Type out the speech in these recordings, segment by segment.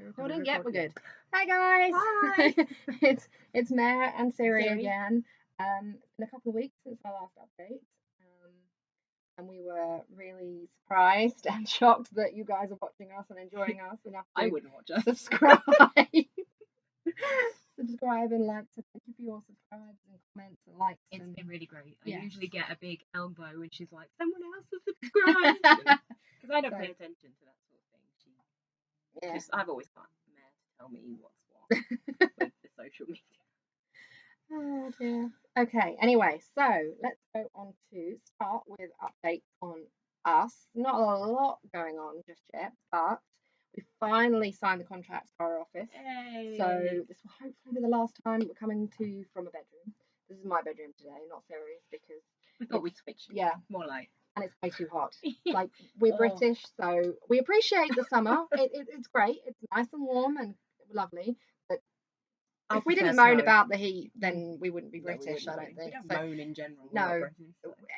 We're recording? Yep, we're good. Hi guys! Hi! it's Mare and Siri again. It's been a couple of weeks since our last update. And we were really surprised and shocked that you guys are watching us and enjoying us enough to I wouldn't watch us. subscribe. Subscribe and like. So thank you for your subscribes and comments and likes. It's been really great. I Yeah. usually get a big elbow when she's like, someone else has subscribed. Because I don't pay attention to that sort of thing. Because I've always got Mare to tell me what's what with the social media. Oh dear. Okay, anyway, so let's go on to start with updates on us. Not a lot going on just yet, but we finally signed the contract for our office. Yay. So this will hopefully be the last time we're coming to you from a bedroom. This is my bedroom today, not Sarah's, because we thought we'd switch. Yeah. More like. And it's way too hot. Like, we're British, so we appreciate the summer. It's great. It's nice and warm and lovely. But if we didn't moan about the heat, then we wouldn't be British, I don't think. We don't moan in general. No.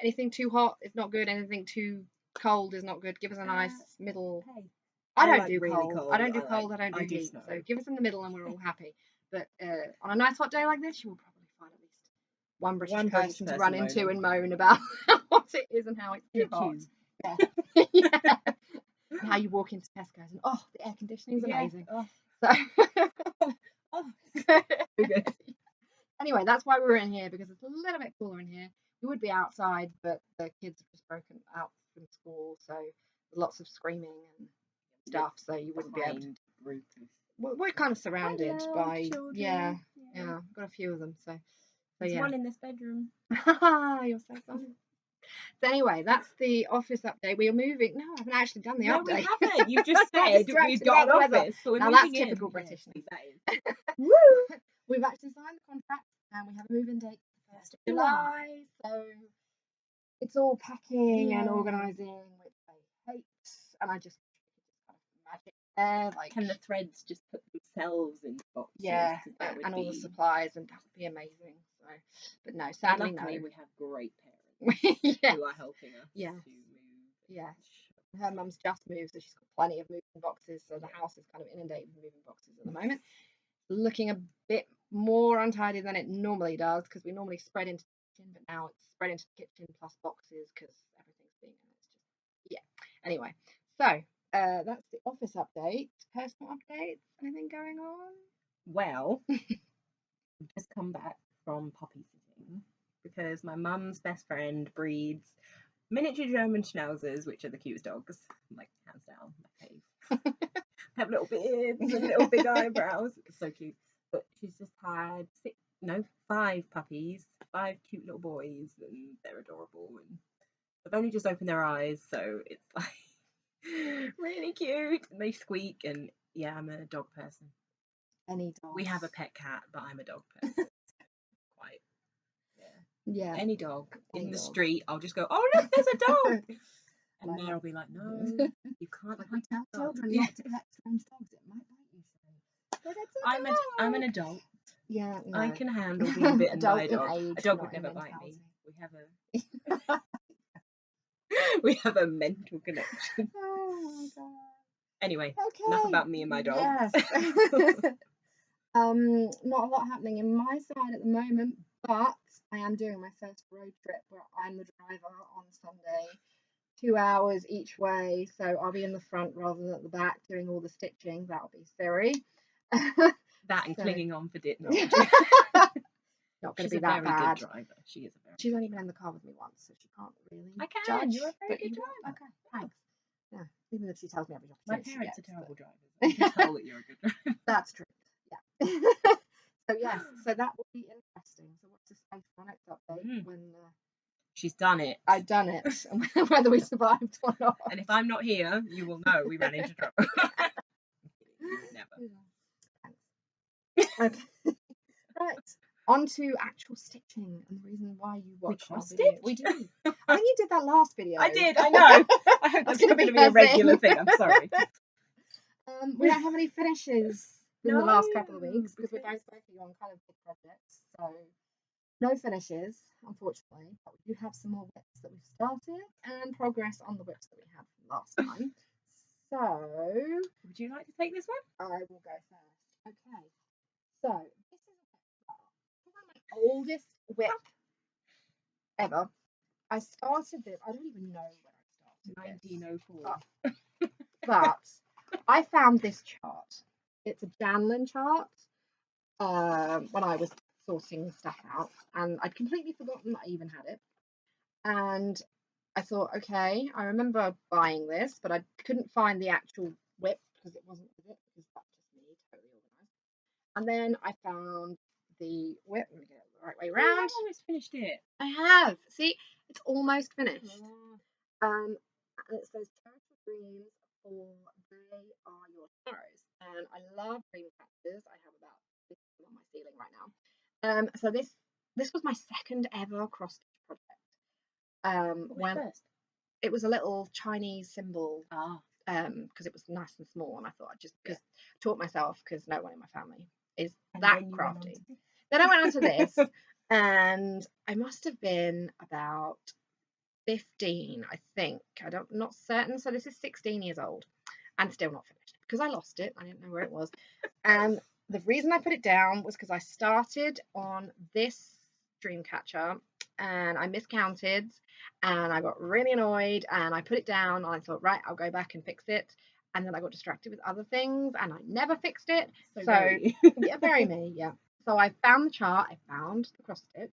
Anything too hot is not good. Anything too cold is not good. Give us a nice middle. Hey, I don't like do really cold. I don't do cold. I don't do heat. Snow. So give us in the middle and we're all happy. But on a nice hot day like this, you will probably find at least one British person to run into and moan about what it is and how it's too hot. Yeah. Yeah. And how you walk into Tesco's and the air conditioning is amazing. So anyway, that's why we're in here, because it's a little bit cooler in here. We would be outside, but the kids have just broken out from school, so there's lots of screaming and stuff, so you wouldn't be able to. We're kind of surrounded by children. Yeah, got a few of them, so there's one in this bedroom. You're so funny. So anyway, that's the office update. We are moving. No, I haven't actually done the update. No, we haven't. You just said we've got an office. So now that's typical Britishness. Woo! We've actually signed the contract and we have a move-in date for 1st of July. So it's all packing and organising, which I hate. And I just kind of magic there. Like, can the threads just put themselves in boxes? Yeah, and all the supplies, and that would be amazing. So, but no, sadly, luckily we have great parents. Yeah. Who are helping us to move. Yeah. Her mum's just moved, so she's got plenty of moving boxes, so the house is kind of inundated with moving boxes at the moment. Looking a bit more untidy than it normally does, because we normally spread into the kitchen, but now it's spread into the kitchen plus boxes because everything's being, it's just, Anyway, so that's the office update. Personal updates, anything going on? Well, I've just come back from puppy sitting, because my mum's best friend breeds miniature German schnauzers, which are the cutest dogs, like hands down, my fave. Have little beards and little big eyebrows. It's so cute. But she's just had 5 puppies, 5 cute little boys, and they're adorable. And they've only just opened their eyes, so it's like really cute. And they squeak, and yeah, I'm a dog person. Any dog. We have a pet cat, but I'm a dog person. Yeah. Any dog in the street, I'll just go, oh look, there's a dog. And then I'll be like, no, you can't. Like, we tell children not to pet strange dogs. It might bite you. So. I'm an adult. Yeah. No. I can handle being bitten by a dog. Age, a dog would never bite me. We have a mental connection. Oh my god. Anyway, enough about me and my dog. Yes. Not a lot happening in my side at the moment, but I am doing my first road trip where I'm the driver on Sunday, 2 hours each way. So I'll be in the front rather than at the back doing all the stitching. That'll be Siri. That and clinging on for Dit. Not going to be that bad. Good driver. She is a very. She's only been in the car with me once, so she can't really. I can. Judge, you're a very good driver. Okay, thanks. Yeah, even if she tells me every time. My parents are terrible drivers. I can tell that you're a good driver. That's true. Yeah. So yes, so that will be interesting. So what's the space for our next update when she's done it? I've done it, whether we survived or not. And if I'm not here, you will know we ran into trouble. You would never. Thanks. Okay. Right. On to actual stitching and the reason why you watch our stitch. video. We do. I think you did that last video. I did. I know. I hope that's going to be a regular thing. I'm sorry. We don't have any finishes in the last couple of weeks because we're both working on kind of big projects. So no finishes, unfortunately. But we do have some more WIPS that we've started and progress on the WIPS that we had from last time. So we would you like to take this one? I will go first. Okay. So this is one of my oldest WIP ever. I started this. I don't even know when I started. 1904. But I found this chart. It's a Janlin chart. When I was sorting stuff out, and I'd completely forgotten that I even had it. And I thought, okay, I remember buying this, but I couldn't find the actual WIP because it wasn't with it, because that's just me, totally organised. And then I found the WIP. Let me get it the right way round. I've almost finished it. I have. See, it's almost finished. And it says Territory Dreams for They Are Your Sorrows. And I love dream catchers. I have about 50 on my ceiling right now. So this was my second ever cross stitch project. When first? it was a little Chinese symbol. Ah. Because it was nice and small, and I thought I'd just taught myself, because no one in my family is And that then you crafty. went Then I went on to this, and I must have been about 15, I think. I'm not certain. So this is 16 years old and still not finished because I lost it. I didn't know where it was. And the reason I put it down was because I started on this Dreamcatcher and I miscounted and I got really annoyed and I put it down and I thought, right, I'll go back and fix it. And then I got distracted with other things and I never fixed it. So yeah, very me, yeah. So I found the chart, I found the cross stitch.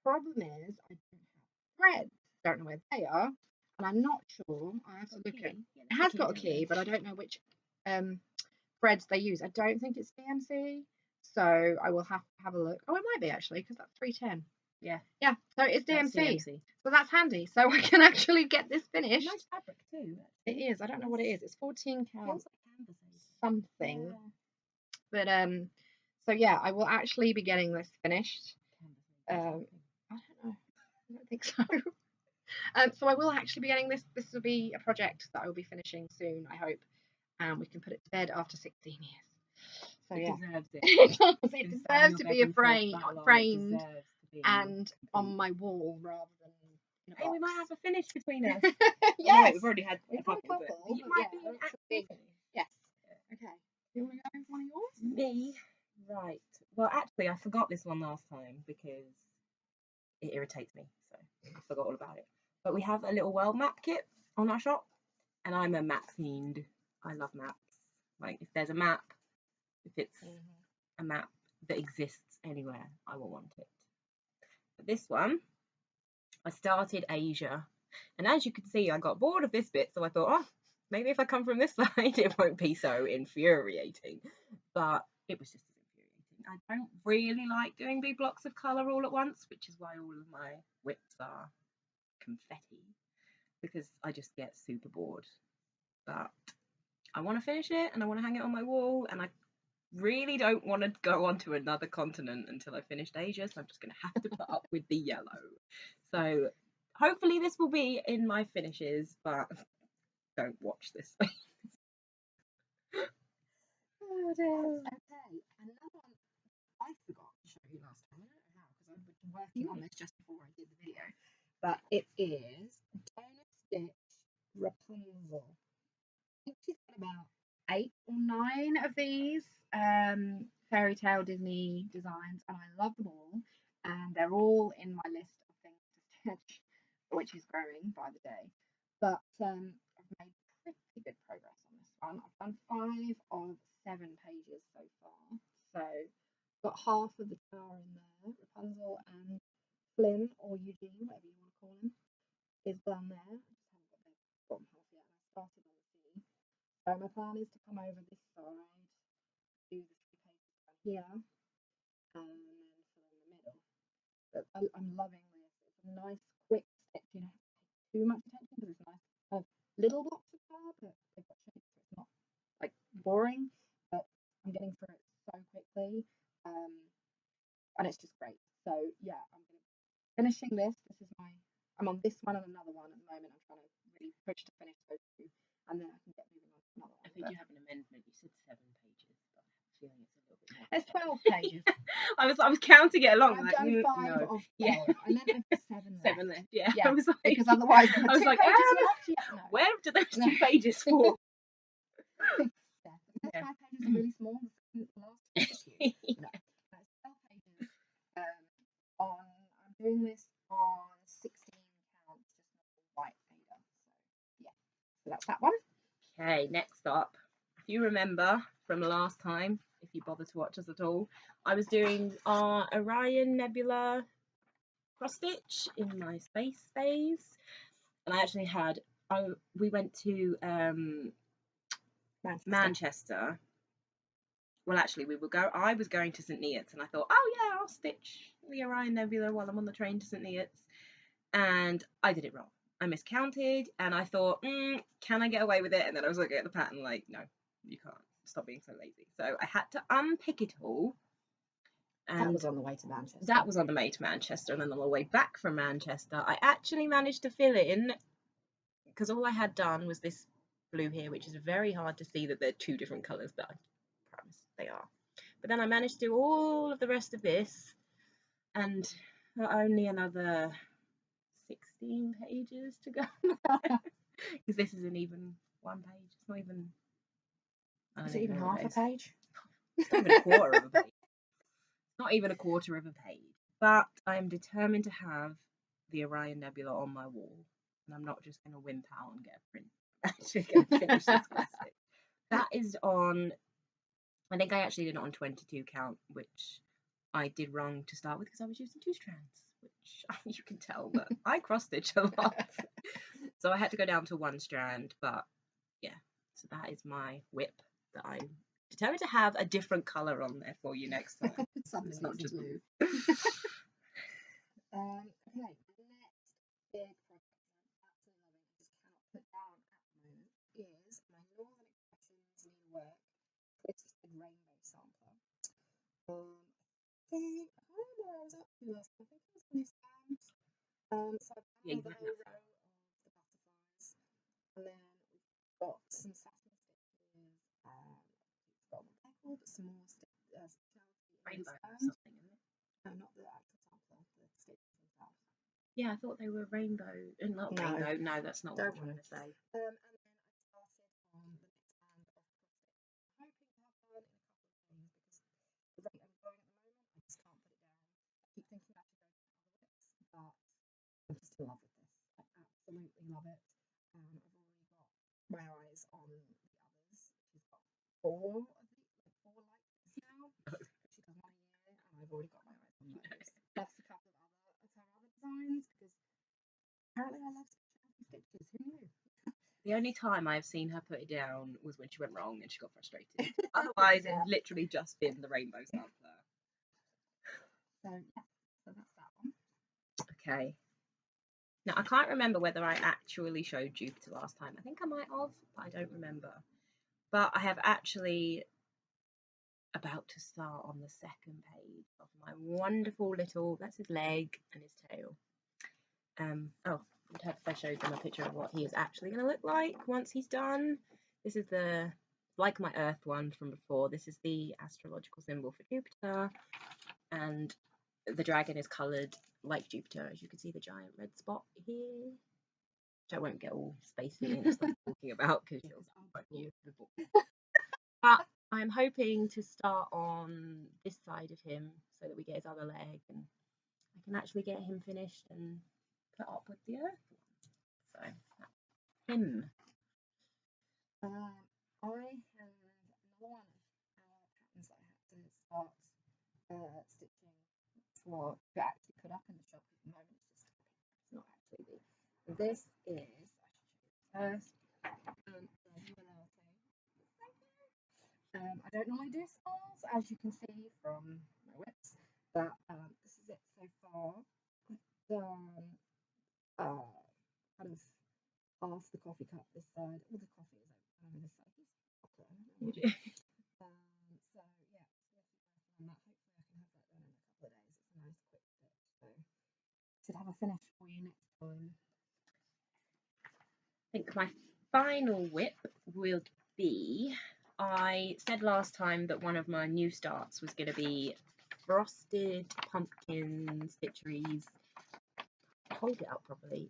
Problem is I don't have threads. Don't know where they are, and I'm not sure. I have to look at. It has got a key, but I don't know which threads they use. I don't think it's DMC, so I will have to have a look. Oh, it might be actually, because that's 310. Yeah. Yeah, so it's DMC. So that's handy. So I can actually get this finished. Nice fabric too. It is. I don't know what it is. It's 14 count something. Yeah. But so yeah, I will actually be getting this finished. I don't know. I don't think so. So I will actually be getting this. This will be a project that I will be finishing soon, I hope, and we can put it to bed after 16 years. So it yeah, deserves it. it deserves to be framed and on my wall rather than in a box. Hey, we might have a finish between us. Yes, oh, wait, we've already had a couple. But you might be an actual finish. Yes. Okay. You want to go with one of yours? Me. Right. Well, actually, I forgot this one last time because it irritates me, so I forgot all about it. But we have a little world map kit on our shop, and I'm a map fiend. I love maps. Like, if there's a map, if it's a map that exists anywhere, I will want it. But this one, I started Asia, and as you can see, I got bored of this bit, so I thought, oh, maybe if I come from this side, it won't be so infuriating. But it was just as infuriating. I don't really like doing big blocks of colour all at once, which is why all of my WIPs are confetti, because I just get super bored. But I want to finish it and I want to hang it on my wall, and I really don't want to go on to another continent until I finished Asia, so I'm just going to have to put up with the yellow. So hopefully this will be in my finishes, but don't watch this. Oh dear. Okay, another one I forgot to show you last time. I don't know how, because I've been working on this just before I did the video. But it is DoNaStitch Rapunzel. I think she's got about 8 or 9 of these fairy tale Disney designs, and I love them all. And they're all in my list of things to stitch, which is growing by the day. But I've made pretty good progress on this one. I've done 5 of 7 pages so far. So got half of the tower in there. Rapunzel and Flynn, or Eugene, whatever you want to call him, is done there. I just haven't got the bottom half yet, and I started on the sea. So my plan is to come over this side, do the 3 pages down here, and then fill in the middle. But I'm loving this. It's a nice quick stitch. You don't have to take too much attention because it's nice kind of little blocks of colour, but they've got shapes, so it's not like boring. But I'm getting through it so quickly, and it's just great. So yeah, I'm going to finishing this. I'm on this one and another one at the moment. I'm trying to really push to finish those 2, and then I can get moving on to another one. I think you have an amendment. You said 7 pages, but I have a feeling it's a little bit more. It's 12 pages. I was counting it along. I've done 5 of 12. Yeah. I meant I've got 7 left. 7 left. Yeah. Yeah. I was like, because otherwise, I was like, pages left. Yeah, no. where do those 2 pages fall? 7. my pages are really small. The last two are cute. No, it's 12 pages. I'm doing this on 16 count, just not white Ada. So yeah, so that's that one. Okay, next up, if you remember from last time, if you bother to watch us at all, I was doing our Orion Nebula cross stitch in my space phase, and I actually had we went to Manchester. Well, actually, I was going to St Neots, and I thought, oh yeah, I'll stitch the Orion Nebula while I'm on the train to St Neots, and I did it wrong. I miscounted, and I thought, can I get away with it? And then I was looking at the pattern like, no, you can't. Stop being so lazy. So I had to unpick it all. And that was on the way to Manchester. That was on the way to Manchester, and then on the way back from Manchester, I actually managed to fill in, because all I had done was this blue here, which is very hard to see that they're two different colours, but I promise they are. But then I managed to do all of the rest of this, and only another 16 pages to go, because this isn't even one page. It's not even. Is it even half a page? It's not even a quarter of a page. Not even a quarter of a page. But I'm determined to have the Orion Nebula on my wall, and I'm not just going to wimp out and get a print. I'm actually going to finish this classic. That is on. I think I actually did it on 22 count, which I did wrong to start with because I was using 2 strands, which you can tell that I cross stitch a lot. So I had to go down to 1 strand, but yeah. So that is my WIP that I'm determined to have a different colour on there for you next time. Something It's not just blue. blue. Okay, the next big project I'm absolutely loving and just cannot put down at the moment is my Northern Expressions needlework twisted rainbow sampler. I can't remember where I was up to last time. I think it was on this hand. So I've done the whole row of the butterflies, and then we've got some satin stitches, we've got one petal, but some more Rainbow or something, isn't it? No, not the actual sampler, the stitches themselves. Yeah, I thought they were rainbow. Not No. rainbow. No, that's not what Don't I'm trying worry. to say. And then I started on the next hand of cross stitch. I'm hoping to have done in a couple of days because the rate I'm going at the moment, I just can't put it down. I keep thinking I should go to other WIPs, but I'm just in love with this. I absolutely love it. I've already got my eyes on the others. She's got 4 of these, like 4 like this now. She does 1 a year, and I've already got my eyes on those. Plus a couple of her other designs because apparently I love specialty stitches. Who knew? The only time I've seen her put it down was when she went wrong and she got frustrated. Otherwise, Yeah. it's literally just been the rainbow sampler. So yeah, so that's that one. Okay. Now, I can't remember whether I actually showed Jupiter last time. I think I might have, but I don't remember. But I have actually about to start on the second page of my wonderful little, that's his leg and his tail. Oh, I'd have if I showed them a picture of what he is actually going to look like once he's done. This is the, like my Earth one from before, this is the astrological symbol for Jupiter, and the dragon is coloured like Jupiter, as you can see the giant red spot here, which I won't get all spacey and stuff talking about because you'll won't you the book. But I'm hoping to start on this side of him so that we get his other leg and I can actually get him finished and put up with the Earth one. So that's him. I have another one of our patterns that I had to start stitching to actually put up in the shop at the moment. It's not actually the. This is, I should show you first. I don't normally do smalls, as you can see from my WIPS, but this is it so far. I've done kind of half the coffee cup this side. All the coffee is over this side. So yeah, so yeah, on that. Hopefully I can have that done in a couple of days. It's a nice quick stitch, so should have a finish for you next time. I think my final WIP will be, I said last time that one of my new starts was going to be frosted pumpkin stitcheries. Hold it up properly.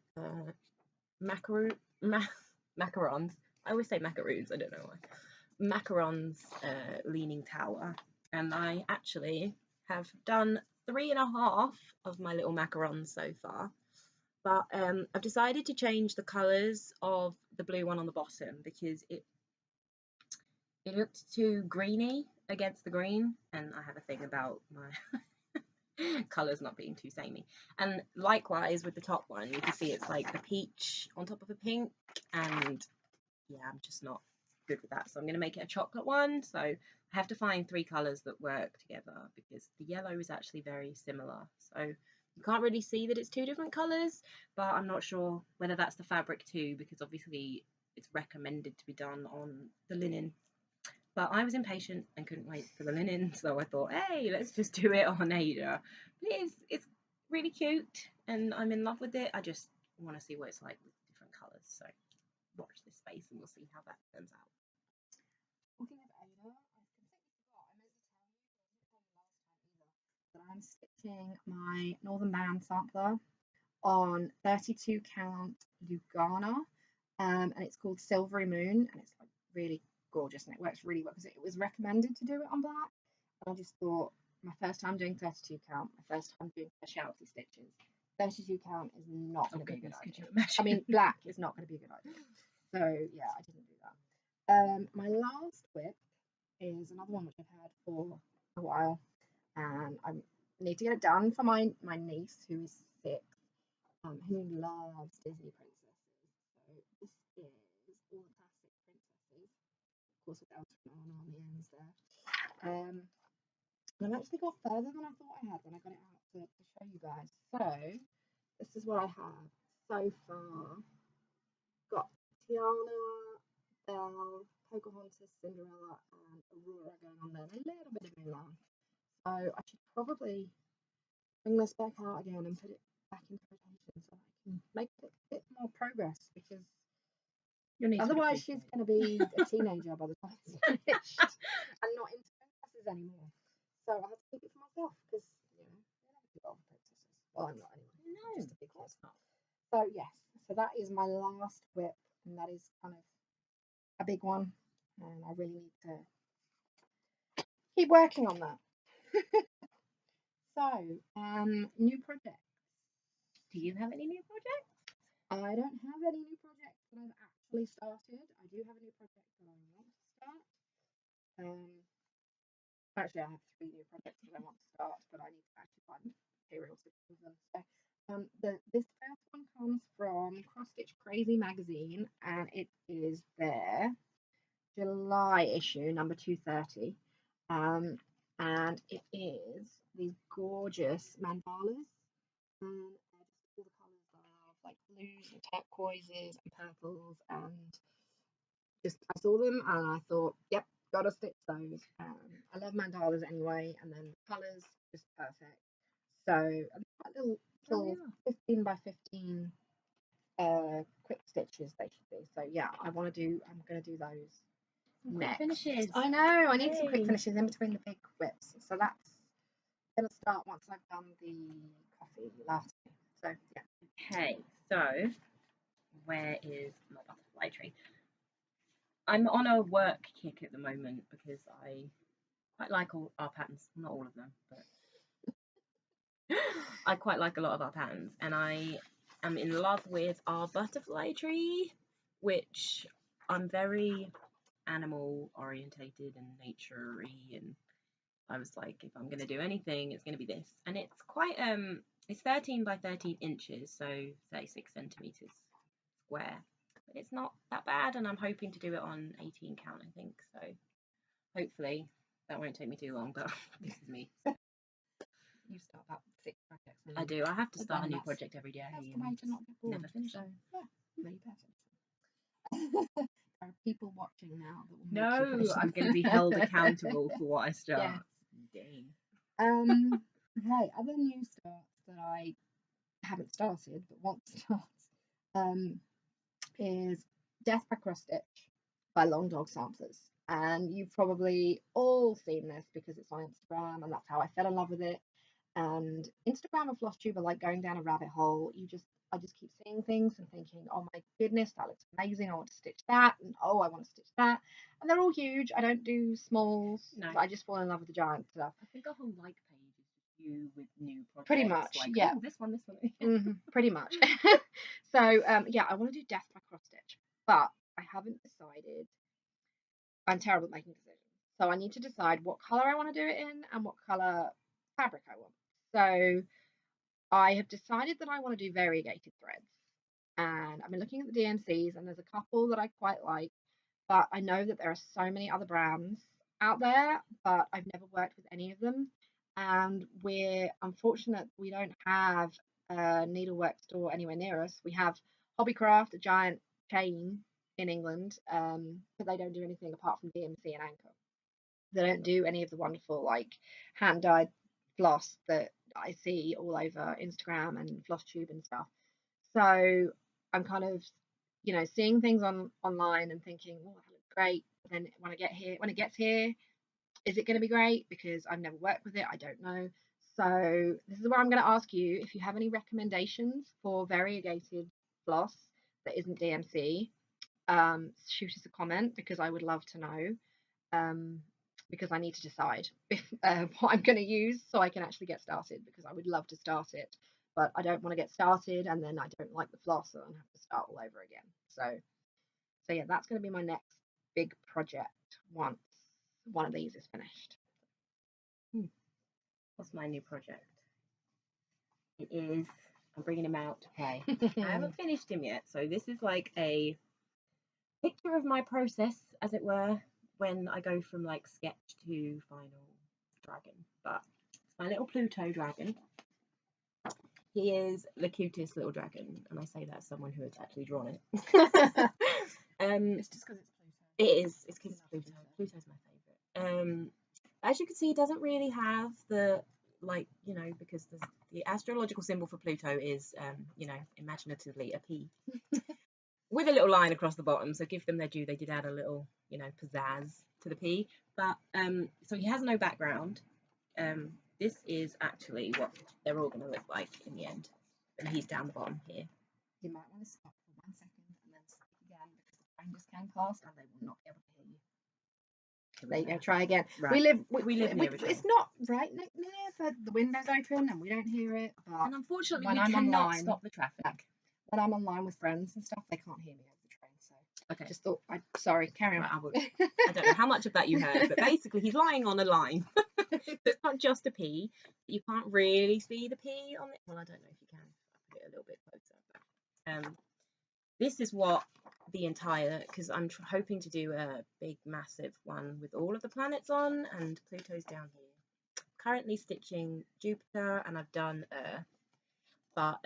Macarons. I always say macaroons, I don't know why. macarons leaning tower, and I actually have done 3.5 of my little macarons so far, but I've decided to change the colours of the blue one on the bottom because it looked too greeny against the green, and I have a thing about my colours not being too samey. And likewise with the top one, you can see it's like a peach on top of a pink, and yeah, I'm just not good with that, so I'm going to make it a chocolate one. So I have to find 3 colours that work together because the yellow is actually very similar, so you can't really see that it's 2 different colours, but I'm not sure whether that's the fabric too, because obviously it's recommended to be done on the linen. But I was impatient and couldn't wait for the linen, so I thought, hey, let's just do it on Ada. But it's really cute, and I'm in love with it. I just want to see what it's like with different colours, so watch this space and we'll see how that turns out. Talking of Ada, I completely forgot. I meant to tell you, I didn't tell you last time either, that I'm stitching my Northern Band sampler on 32 count Lugana, and it's called Silvery Moon, and it's like really gorgeous, and it works really well because it was recommended to do it on black, and I just thought, my first time doing 32 count, my first time doing specialty stitches, 32 count is not going to be a good idea. I mean, black is not going to be a good idea. So yeah, I didn't do that. My last whip is another one which I've had for a while, and I need to get it done for my niece who is 6, who loves Disney princesses. So this is all the classic princesses, of course with Elton on the ends there. And I've actually got further than I thought I had when I got it out to show you guys. So this is what I have so far. Got Tiana, Belle, Pocahontas, Cinderella, and Aurora going on there, and a little bit of Mulan. So I should probably bring this back out again and put it back into rotation so I can make a bit more progress, because otherwise she's going to be a teenager by the time it's finished and not into princesses anymore. So I have to keep it for myself because, you know, they're never too old for princesses. Well, I'm not anyway. No, just a big horse. So yes, so that is my last whip, and that is kind of a big one, and I really need to keep working on that. So, new projects. Do you have any new projects? I don't have any new projects that I've actually started. I do have a new project that I want to start. Actually, I have 3 new projects that I want to start, but I need to actually find materials to do them. So, this first one comes from Cross Stitch Crazy magazine, and it is their July issue, number 230. And it is these gorgeous mandalas. Just all the colours that I love, like blues and turquoises and purples, and just I saw them and I thought, yep, gotta stitch those. I love mandalas anyway, and then the colours just perfect. So little 15 by 15 quick stitches they should be. So yeah, I'm gonna do those next. Finishes. I know, I need some quick finishes in between the big whips. So that's gonna start once I've done the coffee latte. So yeah. Okay, so where is my butterfly tree? I'm on a work kick at the moment because I quite like all our patterns, not all of them, but I quite like a lot of our patterns, and I am in love with our butterfly tree, which I'm very animal orientated and nature-y, and I was like, if I'm going to do anything, it's going to be this. And it's quite, it's 13 by 13 inches, so 36 centimeters square. But it's not that bad, and I'm hoping to do it on 18 count, I think. So hopefully that won't take me too long, but this is me. You start about 6 projects. I do. I have to start a new project every day. That's the way to not get bored. Never finish. So yeah, really perfect. There are people watching now that will make you finish. I'm going to be held accountable for what I start. Yes. Dang. Okay, other new starts that I haven't started but want to start is Death by Cross Stitch by Long Dog Samplers. And you've probably all seen this because it's on Instagram, and that's how I fell in love with it. And Instagram and Flosstube are like going down a rabbit hole. You just I just keep seeing things and thinking, oh my goodness, that looks amazing. I want to stitch that, and oh, I want to stitch that. And they're all huge. I don't do smalls. No. I just fall in love with the giant stuff. I think our whole like page is just you with new projects. Pretty much, like, yeah. Oh, this one. Pretty much. So yeah, I want to do death by cross stitch, but I haven't decided. I'm terrible at making decisions. So I need to decide what color I want to do it in and what color fabric I want. So I have decided that I want to do variegated threads. And I've been looking at the DMCs, and there's a couple that I quite like, but I know that there are so many other brands out there, but I've never worked with any of them. And we're unfortunate we don't have a needlework store anywhere near us. We have Hobbycraft, a giant chain in England, but they don't do anything apart from DMC and Anchor. They don't do any of the wonderful like hand dyed floss that I see all over Instagram and Flosstube and stuff. So I'm kind of, seeing things online and thinking, oh, that looks great. But then when it gets here, is it going to be great? Because I've never worked with it. I don't know. So this is where I'm going to ask you if you have any recommendations for variegated floss that isn't DMC. Shoot us a comment because I would love to know. Because I need to decide if what I'm going to use so I can actually get started, because I would love to start it, but I don't want to get started and then I don't like the floss and have to start all over again. So yeah, that's going to be my next big project once one of these is finished. What's my new project? It is, I'm bringing him out to play. I haven't finished him yet, so this is like a picture of my process, as it were, when I go from like sketch to final dragon. But it's my little Pluto dragon. He is the cutest little dragon, and I say that as someone who has actually drawn it. It's just because it's Pluto. It is. It's because it's Pluto. Pluto's my favourite. As you can see, he doesn't really have the because the astrological symbol for Pluto is imaginatively a P. With a little line across the bottom, so give them their due. They did add a little, pizzazz to the P. But so he has no background. This is actually what they're all going to look like in the end. And he's down the bottom here. You might want to stop for 1 second and then speak again, because the train just came past and they will not be able to hear you. There you go. Try again. Right. We live near it's not right near, but the window's open and we don't hear it. But and unfortunately, when we I'm cannot online, stop the traffic. When I'm online with friends and stuff, they can't hear me over the train. So okay, just thought sorry, carry on. Right, I don't know how much of that you heard, but basically he's lying on a line. It's not just a P. You can't really see the P on it. Well, I don't know if you can. I'll put it a little bit closer. But, this is what the entire, because I'm hoping to do a big massive one with all of the planets on, and Pluto's down here. Currently stitching Jupiter, and I've done Earth, but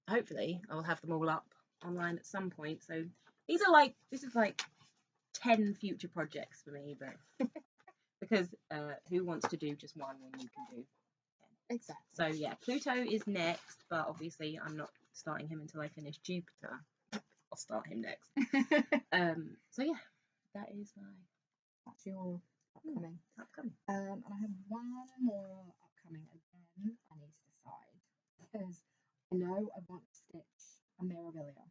hopefully I will have them all up online at some point. So this is like 10 future projects for me, but because who wants to do just one when you can do 10? Exactly. So yeah, Pluto is next, but obviously I'm not starting him until I finish Jupiter. I'll start him next. So yeah, that's your upcoming. And I have one more upcoming again. I need to decide, because I know I want to stitch a Mirabilia,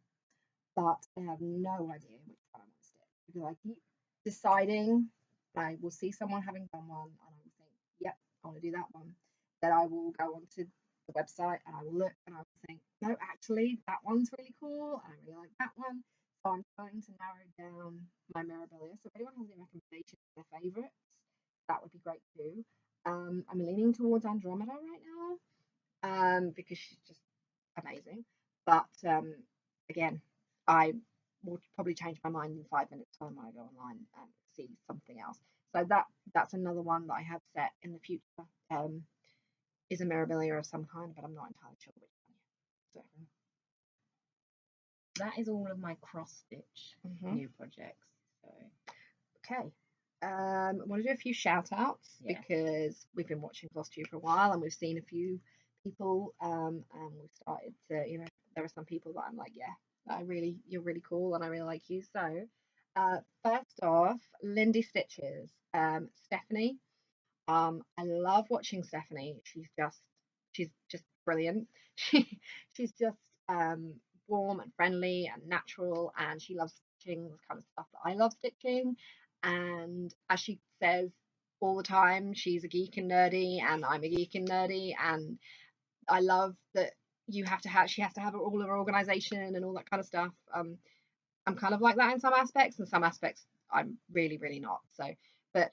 but I have no idea which one I want to stitch, because I keep deciding. I will see someone having done one and I will think, yep, I want to do that one. Then I will go onto the website and I will look and I will think, no, actually that one's really cool and I really like that one. So I'm trying to narrow down my Mirabilia. So if anyone has any recommendations for their favourites, that would be great too. I'm leaning towards Andromeda right now, because she's just amazing. But again, I will probably change my mind in 5 minutes time when I go online and see something else. So that's another one that I have set in the future. Is a Mirabilia of some kind, but I'm not entirely sure which one yet. So that is all of my cross stitch new projects. So okay. I want to do a few shout outs, because we've been watching Flosstube for a while and we've seen a few people, and we've started to, there are some people that I'm like, yeah, you're really cool and I really like you. So first off, Lindy Stitches, Stephanie. I love watching Stephanie. She's just brilliant. She's just warm and friendly and natural, and she loves stitching the kind of stuff that I love stitching. And as she says all the time, she's a geek and nerdy, and I'm a geek and nerdy, and I love that she has to have all of her organization and all that kind of stuff. I'm kind of like that in some aspects, and some aspects I'm really, really not. So, but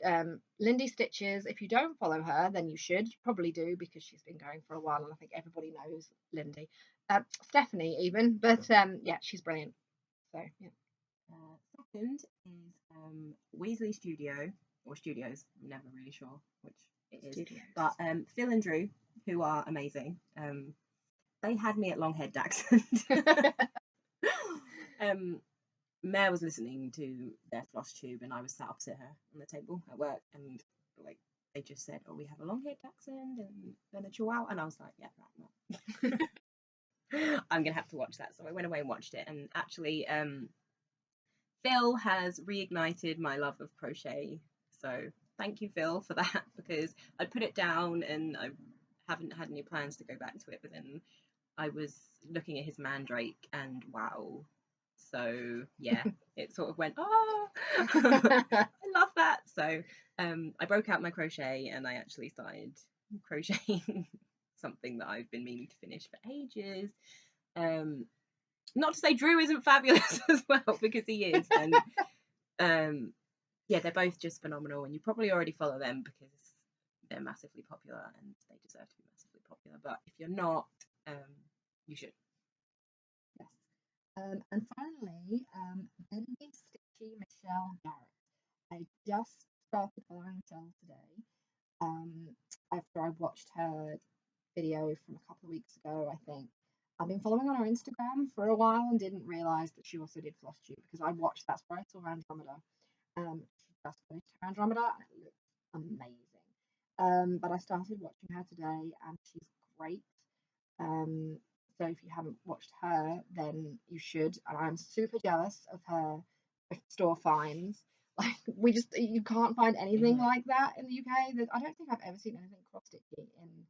Lindy Stitches, if you don't follow her, then you should. You probably do because she's been going for a while, and I think everybody knows Lindy. Stephanie even, but yeah, she's brilliant. So yeah. Second is Weasley Studio or Studios. I'm never really sure which it is. Studios. But Phil and Drew, who are amazing. They had me at Longhaired Dachshund. Mare was listening to their Flosstube, and I was sat opposite her on the table at work, and like they just said, "Oh, we have a Longhaired Dachshund and then a Chihuahua," and I was like, "Yeah, right, no." I'm gonna have to watch that. So I went away and watched it, and actually, Phil has reignited my love of crochet. So thank you, Phil, for that, because I put it down and I haven't had any plans to go back to it, but then I was looking at his mandrake and wow. So yeah, it sort of went, oh, I love that. So I broke out my crochet and I actually started crocheting something that I've been meaning to finish for ages. Not to say Drew isn't fabulous as well, because he is. And yeah, they're both just phenomenal, and you probably already follow them because they're massively popular and they deserve to be massively popular. But if you're not, you should. Yes. And finally, Bendy Stitchy Michelle Garrett. I just started following Michelle today. After I watched her video from a couple of weeks ago, I think. I've been following on her Instagram for a while and didn't realise that she also did Flosstube because that's where I saw Andromeda. She just finished her Andromeda and it looks amazing. But I started watching her today and she's great. So if you haven't watched her, then you should. And I'm super jealous of her thrift store finds. Like you can't find anything like that in the UK. I don't think I've ever seen anything cross stitchy in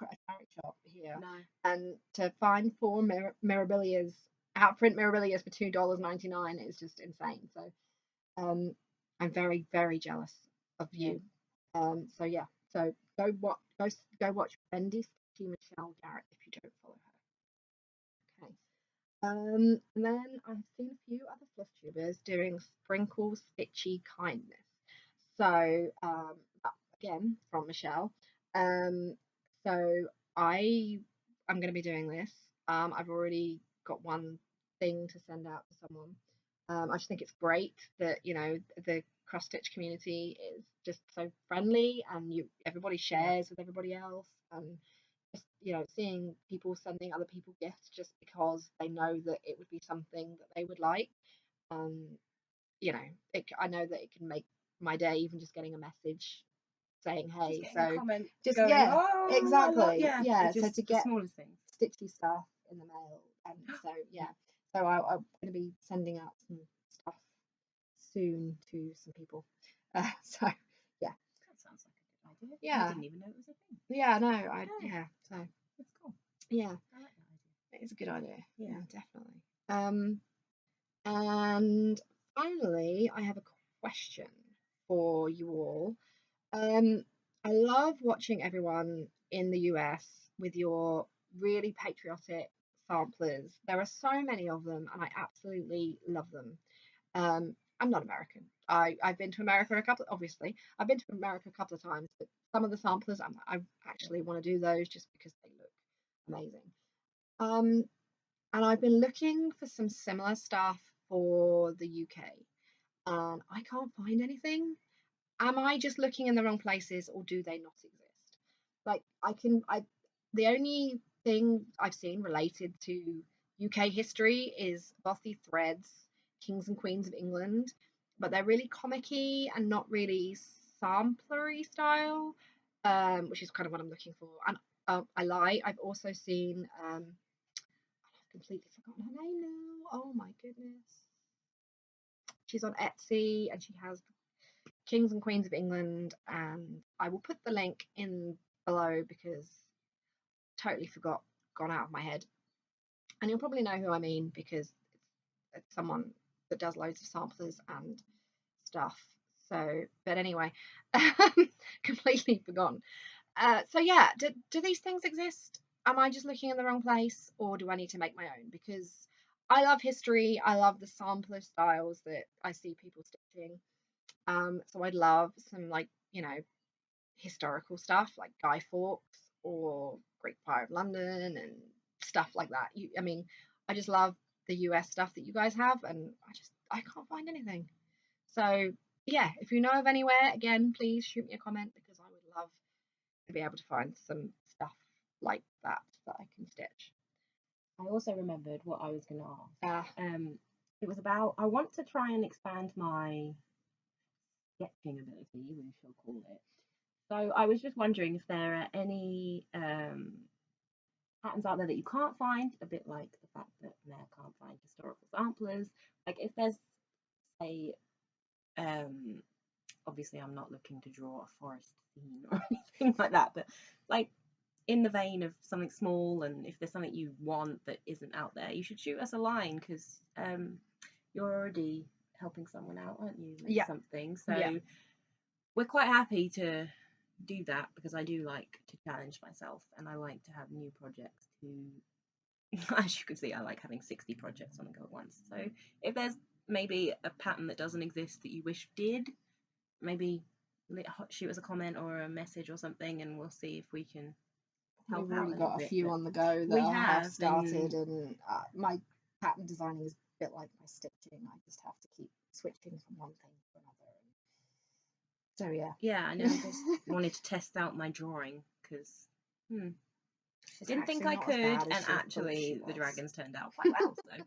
a charity shop here. No. And to find 4 Mirabilias, outprint Mirabilias for $2.99 is just insane. So I'm very, very jealous of you. So yeah, so go watch Bendy Stitchy Michelle Garrett if you don't follow her. Okay. And then I've seen a few other Flosstubers doing Sprinkle Stitchy Kindness. So again from Michelle. So I'm going to be doing this. I've already got one thing to send out to someone. I just think it's great that the cross stitch community is just so friendly and everybody shares with everybody else, and just seeing people sending other people gifts just because they know that it would be something that they would like. I know that it can make my day, even just getting a message saying hey. Just so a comment just going, yeah, oh, exactly. yeah. So to the get smallest things. stitchy stuff in the mail, and so yeah. So I'm going to be sending out some stuff soon to some people. So yeah. That sounds like a good idea. Yeah. I didn't even know it was a thing. Yeah, no, so that's cool. Yeah, I like that idea. it's a good idea. Yeah, definitely. And finally, I have a question for you all. I love watching everyone in the US with your really patriotic samplers. There are so many of them, and I absolutely love them. I'm not American. I've been to America obviously, I've been to America a couple of times, but some of the samplers, I actually want to do those just because they look amazing. And I've been looking for some similar stuff for the UK, and I can't find anything. Am I just looking in the wrong places, or do they not exist? Like the only thing I've seen related to UK history is Bossy Threads, Kings and Queens of England, but they're really comic-y and not really samplery style, which is kind of what I'm looking for. And I lie, I've also seen I've completely forgotten her name now. Oh my goodness. She's on Etsy and she has Kings and Queens of England, and I will put the link in below because totally gone out of my head. and you'll probably know who I mean because it's someone that does loads of samplers and stuff. So, but anyway, completely forgotten. So yeah, do these things exist? Am I just looking in the wrong place, or do I need to make my own? Because I love history. I love the sampler styles that I see people stitching. So I'd love some, like, historical stuff like Guy Fawkes or Great Fire of London and stuff like that. I mean, I just love the US stuff that you guys have, and I can't find anything. So yeah, if you know of anywhere, again, please shoot me a comment because I would love to be able to find some stuff like that I can stitch. I also remembered what I was going to ask. Ah, It was about, I want to try and expand my sketching ability, we shall call it. So I was just wondering if there are any patterns out there that you can't find, a bit like the fact that Mare can't find historical samplers. Like if there's, say, obviously I'm not looking to draw a forest scene or anything like that, but like in the vein of something small, and if there's something you want that isn't out there, you should shoot us a line, because you're already helping someone out, aren't you, with yeah, something. So yeah. we're quite happy to do that, because I do like to challenge myself, and I like to have new projects to as you can see, I like having 60 projects on the go at once. So if there's maybe a pattern that doesn't exist that you wish did, maybe shoot us a comment or a message or something, and we'll see if we can help We've out already a little got a bit. few But on the go that we I have have, started, and my pattern designing is a bit like my stitching. I just have to keep switching from one thing to another. So yeah. I know. I just wanted to test out my drawing, because didn't think I not as could, bad as and she thought actually she the was. dragons turned out quite well. So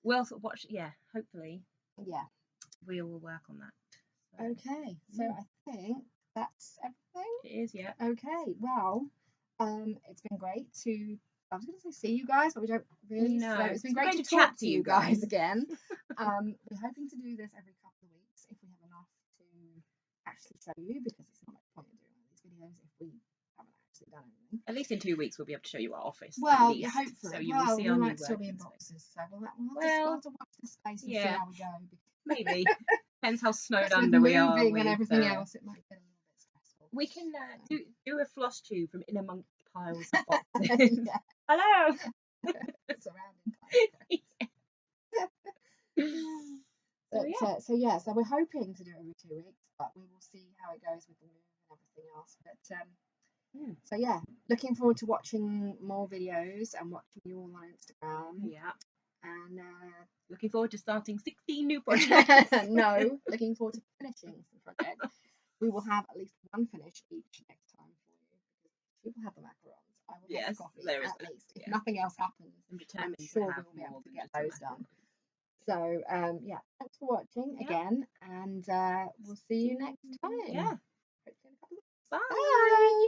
we'll watch. Yeah, hopefully. Yeah. We will work on that. So, Okay. So I think that's everything. it is. Yeah. Okay. Well, it's been great to. I was going to say see you guys, but we don't really. No, So it's been great to chat talk to you guys again. We're hoping to do this every couple of weeks if we have enough to actually show you, because it's not much point in doing all these videos if we haven't actually done anything. At least in 2 weeks we'll be able to show you our office. Well, at least. hopefully. So you will see we our might new still be in working boxes, so we'll have to watch this space and see Yeah. how we go. Maybe. Depends how snowed With under we are. moving With and everything else, it might get a little bit stressful. We can do a Flosstube from in amongst piles of boxes. Yeah. Hello. Surrounding piles. So we're hoping to do it every 2 weeks, but we will see how it goes with the move and everything else. But so yeah, looking forward to watching more videos and watching you all on Instagram. Yeah. And looking forward to starting 16 new projects. No, looking forward to finishing some projects. We will have at least one finish each next time for you, because people have the macarons. I will have the coffee at least. If nothing else happens, I'm sure we will be able to get those done. So yeah, thanks for watching again, and we'll see you next time. Yeah. Bye.